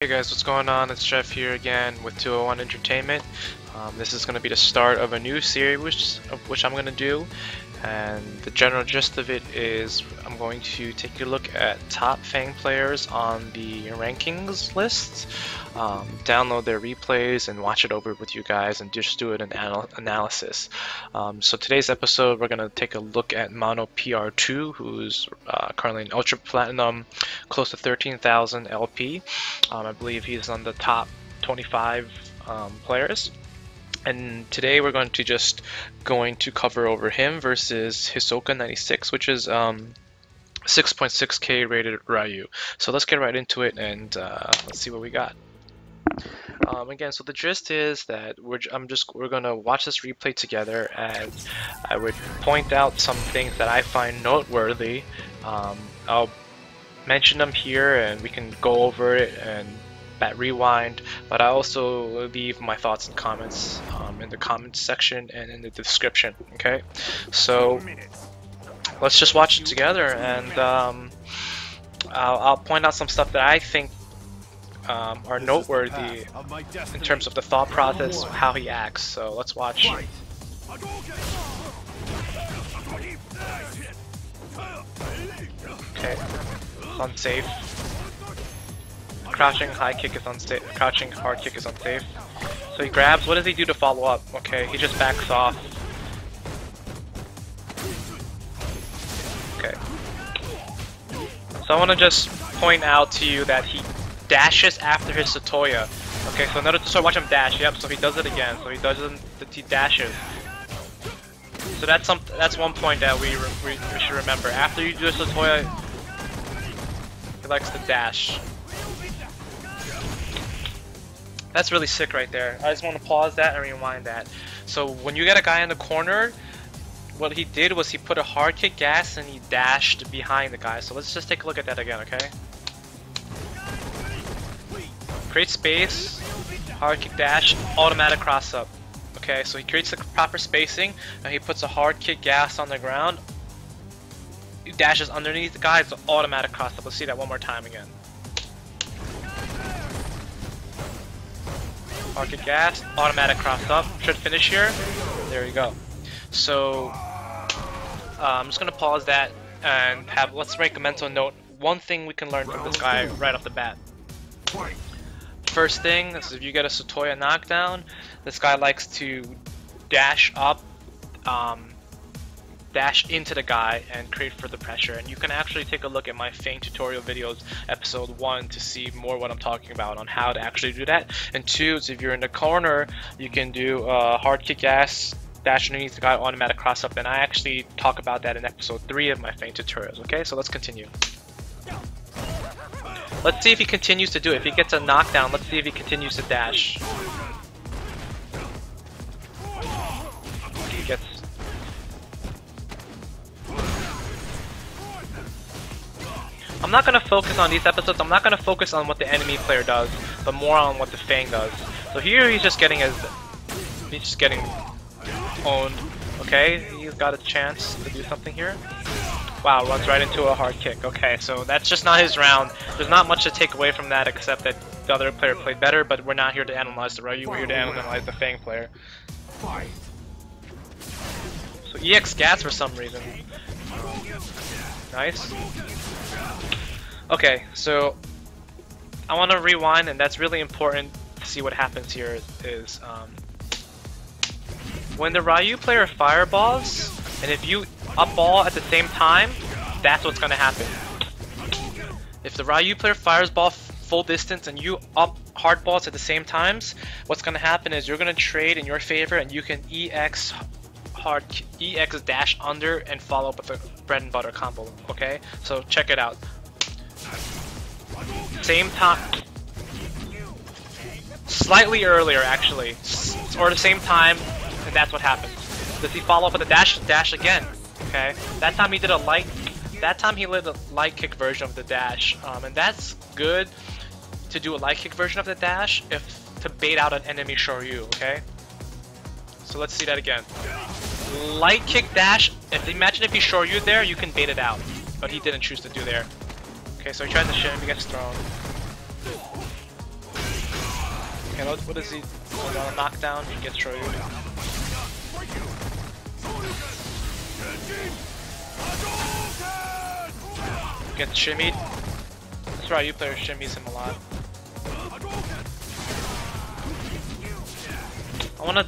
Hey guys, what's going on? It's Jeff here again with 201 Entertainment. This is going to be the start of a new series which I'm going to do, and the general gist of it is I'm going to take a look at top FANG players on the rankings list, download their replays and watch it over with you guys and just do an analysis. So today's episode we're going to take a look at Monopr2, who's currently an Ultra Platinum, close to 13,000 LP. I believe he's on the top 25 players. And today we're going to cover over him versus Hisoka 96, which is 6.6k rated Ryu. So let's get right into it and let's see what we got. Again, so the gist is that we're gonna watch this replay together, and I would point out some things that I find noteworthy. I'll mention them here, and we can go over it and rewind, but I also leave my thoughts and comments in the comments section and in the description. Okay, so let's just watch it together, and I'll point out some stuff that I think are noteworthy in terms of the thought process, how he acts. So let's watch. Okay, unsafe. Crouching high kick is unsafe. Crouching hard kick is unsafe. So he grabs. What does he do to follow up? Okay, he just backs off. Okay. So I want to just point out to you that he dashes after his sotoja. Okay, so another. So watch him dash. Yep. So he does it again. So he doesn't. He dashes. So that's one point that we should remember. After you do a sotoja, he likes to dash. That's really sick right there. I just want to pause that and rewind that. So when you get a guy in the corner, what he did was he put a hard kick gas and he dashed behind the guy. So let's just take a look at that again, okay? Create space, hard kick dash, automatic cross up. Okay, so he creates the proper spacing and he puts a hard kick gas on the ground. He dashes underneath the guy, it's an automatic cross up. Let's see that one more time again. Hard kick gas, automatic cross up. Should finish here. There you go. So I'm just gonna pause that and let's make a mental note. One thing we can learn from this guy right off the bat. First thing is, if you get a sotoja knockdown, this guy likes to dash up, dash into the guy and create further pressure. And you can actually take a look at my FANG tutorial videos, episode 1, to see more what I'm talking about on how to actually do that. And 2 is, if you're in the corner, you can do hard kick gas, dash underneath the guy, automatic cross up. And I actually talk about that in episode 3 of my FANG tutorials. Okay, so let's continue. Let's see if he continues to do it. If he gets a knockdown, let's see if he continues to dash. He gets... I'm not going to focus on these episodes. I'm not going to focus on what the enemy player does, but more on what the FANG does. So here he's just getting owned. Okay, he's got a chance to do something here. Wow, runs right into a hard kick. Okay, so that's just not his round. There's not much to take away from that except that the other player played better, but we're not here to analyze the Ryu, we're here to analyze the FANG player. So EX gas for some reason. Nice. Okay, so I want to rewind, and that's really important to see what happens here is when the Ryu player fireballs, and if you up ball at the same time, that's what's going to happen. If the Ryu player fires ball full distance and you up hard balls at the same times, what's going to happen is you're going to trade in your favor, and you can EX dash under and follow up with a bread and butter combo. Okay, so check it out. Same time, slightly earlier actually, or the same time, and that's what happens. Does he follow up with a dash? Dash again. Okay, that time he did a light. That time he did a light kick version of the dash, and that's good to do a light kick version of the dash to bait out an enemy Shoryu. Okay, so let's see that again. Light kick dash. Imagine if he Shoryu there, you can bait it out, but he didn't choose to do there. Okay, so he tries to shim, he gets thrown. Okay, what is he? Oh, knockdown. He gets Troyu. Gets shimmied. That's right, you player shimmies him a lot. I want to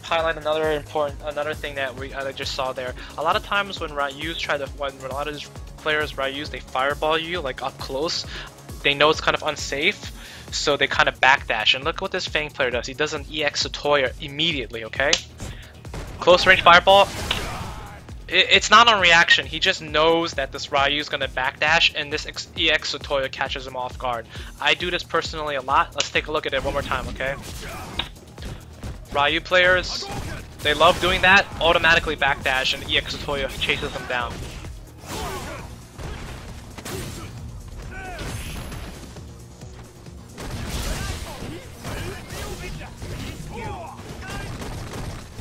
highlight another thing that I just saw there. A lot of times when Ryu's when a lot of these players Ryu's, they fireball you like up close. They know it's kind of unsafe, so they kind of backdash. And look what this FANG player does. He does an EX sotoja immediately. Okay, close range fireball. It's not on reaction. He just knows that this Ryu is gonna backdash, and this EX sotoja catches him off guard. I do this personally a lot. Let's take a look at it one more time. Okay. Ryu players, they love doing that, automatically backdash, and EX sotoja chases them down.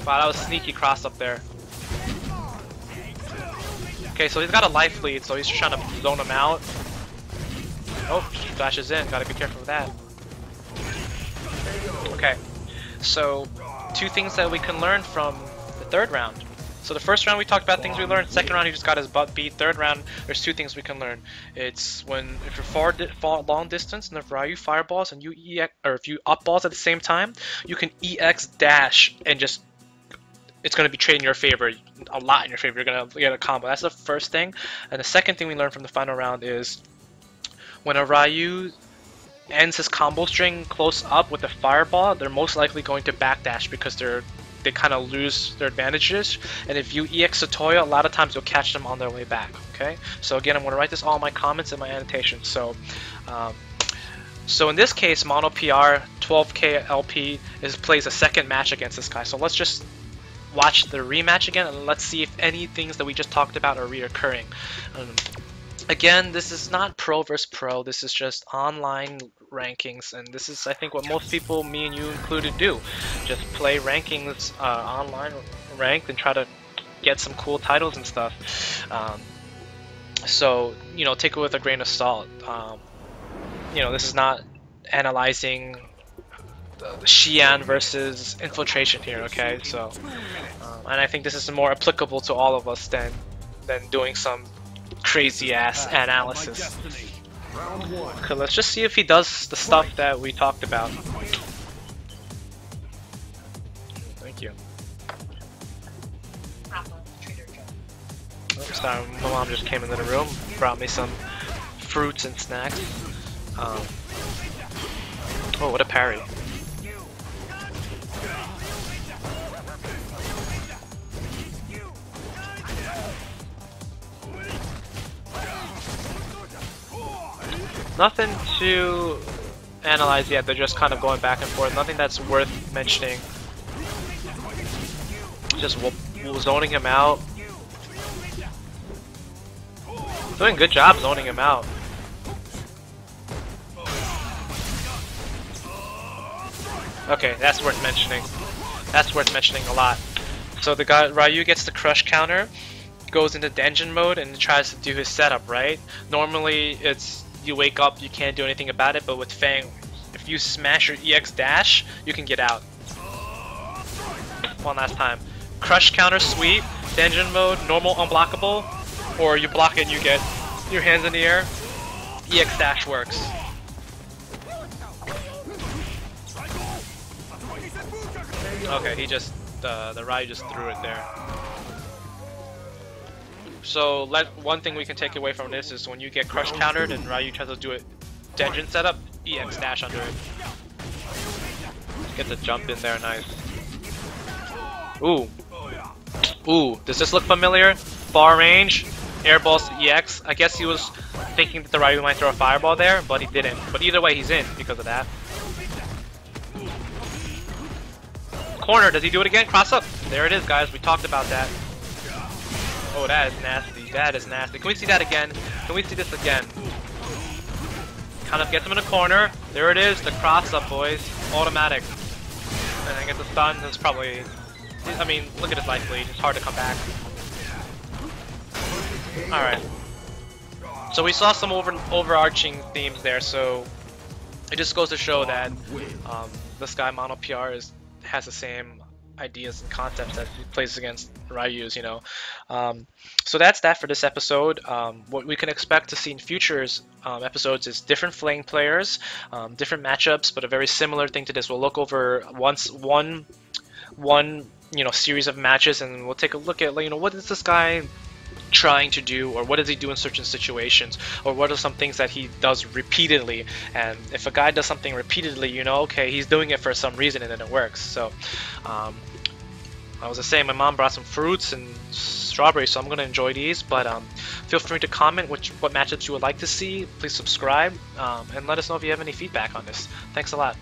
Wow, that was sneaky cross up there. Okay, so he's got a life lead, so he's just trying to zone him out. Oh, flashes in, gotta be careful with that. Okay. So, two things that we can learn from the third round. So the first round we talked about things we learned. Second round he just got his butt beat. Third round there's two things we can learn. It's if you're long distance and if Ryu fireballs and you if you up balls at the same time, you can EX dash and just it's going to be trading in your favor a lot in your favor. You're going to get a combo. That's the first thing. And the second thing we learned from the final round is when a Ryu ends his combo string close up with a fireball, they're most likely going to backdash because they kind of lose their advantages. And if you EX sotoja, a lot of times you'll catch them on their way back. Okay. So again, I'm going to write this all in my comments and my annotations. So, so in this case, Monopr 12K LP plays a second match against this guy. So let's just watch the rematch again and let's see if any things that we just talked about are reoccurring. Again, this is not pro versus pro, this is just online rankings, and this is I think what most people, me and you included, do. Just play rankings online ranked and try to get some cool titles and stuff. So, you know, take it with a grain of salt. You know, this is not analyzing Xi'an versus infiltration here, okay? So, and I think this is more applicable to all of us than doing some crazy ass analysis. Okay, let's just see if he does the stuff that we talked about. Thank you. Oops, sorry, my mom just came into the room, brought me some fruits and snacks. Oh, what a parry. Nothing to analyze yet, they're just kind of going back and forth. Nothing that's worth mentioning. Just zoning him out. Doing a good job zoning him out. Okay, that's worth mentioning. That's worth mentioning a lot. So the guy Ryu gets the crush counter, goes into denjin mode and tries to do his setup, right? Normally it's you wake up, you can't do anything about it, but with FANG, if you smash your EX dash, you can get out. One last time. Crush counter sweep, denjin mode, normal unblockable, or you block it and you get your hands in the air. EX dash works. Okay, he just the Ryu just threw it there. So one thing we can take away from this is when you get crush countered and Ryu tries to do it denjin setup, EX dash under it. Get the jump in there, nice. Ooh. Ooh, does this look familiar? Far range, airballs to EX. I guess he was thinking that the Ryu might throw a fireball there, but he didn't. But either way, he's in because of that. Corner, does he do it again? Cross up. There it is, guys. We talked about that. Oh, that is nasty. That is nasty. Can we see that again? Can we see this again? Kind of gets him in a corner. There it is. The cross up, boys. Automatic. And I get the stun. That's probably... I mean, look at his life lead. It's hard to come back. Alright. So we saw some overarching themes there. So it just goes to show that this guy Monopr has the same ideas and concepts that he plays against Ryu's, you know. So that's that for this episode. What we can expect to see in futures episodes is different Flame players, different matchups, but a very similar thing to this. We'll look over one series of matches, and we'll take a look at, you know, what is this guy trying to do, or what does he do in certain situations, or what are some things that he does repeatedly. And if a guy does something repeatedly, you know, okay, he's doing it for some reason and then it works. So I was just saying, my mom brought some fruits and strawberries, so I'm gonna enjoy these. But feel free to comment what matchups you would like to see. Please subscribe, and let us know if you have any feedback on this. Thanks a lot.